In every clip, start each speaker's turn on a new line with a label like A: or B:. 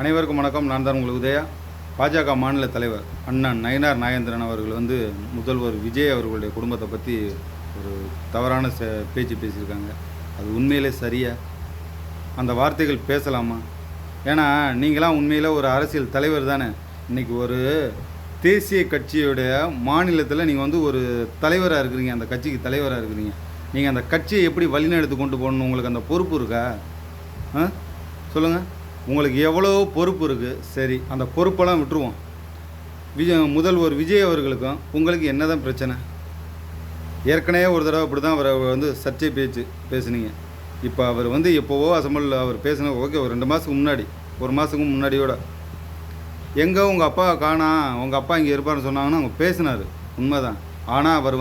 A: அனைவருக்கும் வணக்கம். நான் தான் உங்களுக்கு உதயா. பாஜக மாநில தலைவர் அண்ணன் நயினார் நாகேந்திரன் அவர்கள் முதல்வர் விஜய் அவர்களுடைய குடும்பத்தை பற்றி ஒரு தவறான பேச்சு பேசியிருக்காங்க. அது உண்மையிலே சரியா? அந்த வார்த்தைகள் பேசலாமா? ஏன்னா நீங்களாம் உண்மையில் ஒரு அரசியல் தலைவர் தானே. இன்றைக்கி ஒரு தேசிய கட்சியுடைய மாநிலத்தில் நீங்கள் ஒரு தலைவராக இருக்கிறீங்க, அந்த கட்சிக்கு தலைவராக இருக்கிறீங்க. நீங்கள் அந்த கட்சியை எப்படி வழிநடத்தி கொண்டு போகணும், உங்களுக்கு அந்த பொறுப்பு இருக்கா? சொல்லுங்கள். உங்களுக்கு எவ்வளோ பொறுப்பு இருக்குது? சரி, அந்த பொறுப்பெல்லாம் விட்டுருவோம். முதல்வர் விஜய் அவர்களுக்கும் உங்களுக்கு என்ன தான் பிரச்சனை? ஏற்கனவே ஒரு தடவை இப்படி தான் அவரை சர்ச்சை பேச்சு பேசுனீங்க. இப்போ அவர் எப்போவோ அசம்பிளில் அவர் பேசின ஓகே, ஒரு 2 மாதத்துக்கு முன்னாடி, 1 மாதத்துக்கு முன்னாடியோட எங்கே உங்கள் அப்பா காணா, உங்கள் அப்பா இங்கே இருப்பார்னு சொன்னாங்கன்னா அவங்க பேசினார், உண்மைதான். ஆனால் அவர்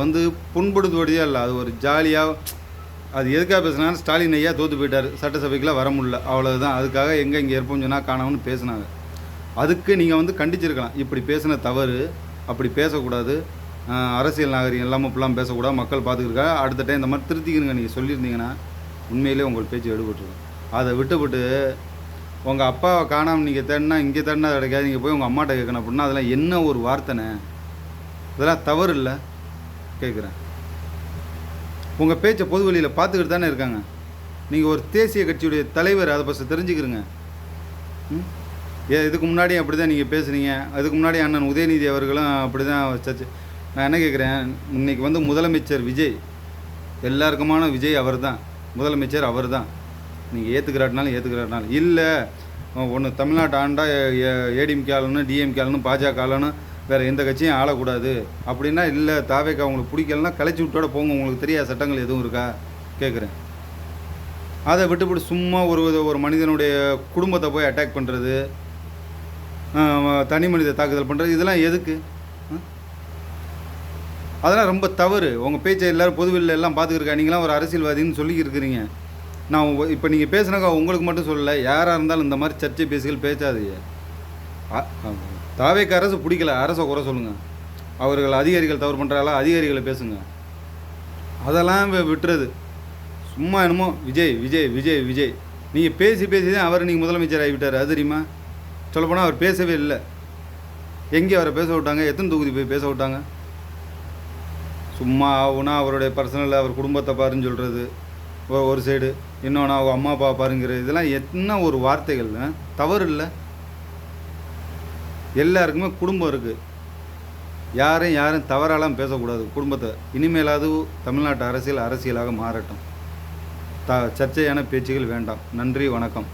A: புண்படுத்துவடியாக இல்லை, அது ஒரு ஜாலியாக, அது எதுக்காக பேசுனாலும் ஸ்டாலின் ஐயா தோற்று போயிட்டார், சட்டசபைக்கெலாம் வர முடியல, அவ்வளோதான். அதுக்காக எங்கே இங்கே இருப்போம்னு சொன்னால் காணாமனு பேசினாங்க. அதுக்கு நீங்கள் கண்டிச்சிருக்கலாம். இப்படி பேசின தவறு, அப்படி பேசக்கூடாது, அரசியல் நாகரிகம் இல்லாமல் இப்படிலாம் பேசக்கூடாது, மக்கள் பார்த்துக்கிருக்கா, அடுத்த டைம் இந்த மாதிரி திருத்திக்கிறங்க நீங்கள் சொல்லியிருந்தீங்கன்னா உண்மையிலே உங்கள் பேச்சு எடுபட்டுருக்கும். அதை விட்டுவிட்டு உங்கள் அப்பாவை காணாமல் நீங்கள் தேடினா இங்கே தேடினா கிடைக்காது, நீங்கள் போய் உங்கள் அம்மாட்ட கேட்கணும் அப்படின்னா அதெல்லாம் என்ன ஒரு வார்த்தைனே? இதெல்லாம் தவறு இல்லை கேட்குறேன். உங்கள் பேச்சை பொது வழியில் பார்த்துக்கிட்டு தானே இருக்காங்க. நீங்கள் ஒரு தேசிய கட்சியுடைய தலைவர், அதை ஃபஸ்ட்டு தெரிஞ்சுக்கிறங்க. இதுக்கு முன்னாடி அப்படி தான் நீங்கள் பேசுனீங்க. அதுக்கு முன்னாடி அண்ணன் உதயநிதி அவர்களும் அப்படி தான் சர்ச்சை. நான் என்ன கேட்குறேன், இன்றைக்கி முதலமைச்சர் விஜய், எல்லாருக்குமான விஜய் அவர் தான் முதலமைச்சர், அவர் தான். நீங்கள் ஏற்றுக்கிறாட்டினாலும் இல்லை, ஒன்று தமிழ்நாட்டு ஆண்டா ஏடிஎம்கே ஆளுன்னு, டிஎம்கே ஆளுன்னு, பாஜக ஆளுன்னு, வேறு எந்த கட்சியும் ஆளக்கூடாது அப்படின்னா இல்லை, தாவேக்கா உங்களுக்கு பிடிக்கலன்னா கலைச்சி விட்டோட போங்க, உங்களுக்கு தெரியாத சட்டங்கள் எதுவும் இருக்கா கேட்குறேன். அதை விட்டுவிட்டு சும்மா ஒரு மனிதனுடைய குடும்பத்தை போய் அட்டாக் பண்ணுறது, தனி மனித தாக்குதல் பண்ணுறது, இதெல்லாம் எதுக்கு? அதெல்லாம் ரொம்ப தவறு. உங்கள் பேச்சை எல்லோரும் பொதுவெளியில் எல்லாம் பார்த்துக்கிருக்கா. நீங்களாம் ஒரு அரசியல்வாதின்னு சொல்லியிருக்கிறீங்க. நான் இப்போ நீங்கள் பேசுனாக்கா உங்களுக்கு மட்டும் சொல்லலை, யாராக இருந்தாலும் இந்த மாதிரி சர்ச்சை பேசுகள் பேசாதீங்க. தாவேக்கு அரசு பிடிக்கல, அரசை குறை சொல்லுங்கள். அவர்கள் அதிகாரிகள் தவறு பண்ணுறாங்களா, அதிகாரிகளை பேசுங்க. அதெல்லாம் விட்டுறது. சும்மா என்னமோ விஜய் விஜய் விஜய் விஜய் நீங்கள் பேசி தான் அவர் நீங்கள் முதலமைச்சர் ஆகிவிட்டார். அது தெரியுமா? சொல்லப்போனால் அவர் பேசவே இல்லை. எங்கே அவரை பேச விட்டாங்க? எத்தனை தொகுதி போய் பேச விட்டாங்க? சும்மா ஆகுனா அவருடைய பர்சனல், அவர் குடும்பத்தை பாருன்னு சொல்கிறது ஒரு சைடு, இன்னொன்று அவங்க அம்மா அப்பா பாருங்கிறது, இதெல்லாம் என்ன ஒரு வார்த்தைகள்? தவறு இல்லை. எல்லாருக்குமே குடும்பம் இருக்குது. யாரும் தவறாலாம் பேசக்கூடாது குடும்பத்தை. இனிமேலாவது தமிழ்நாட்டு அரசியலாக மாறட்டும். சர்ச்சையான பேச்சுகள் வேண்டாம். நன்றி, வணக்கம்.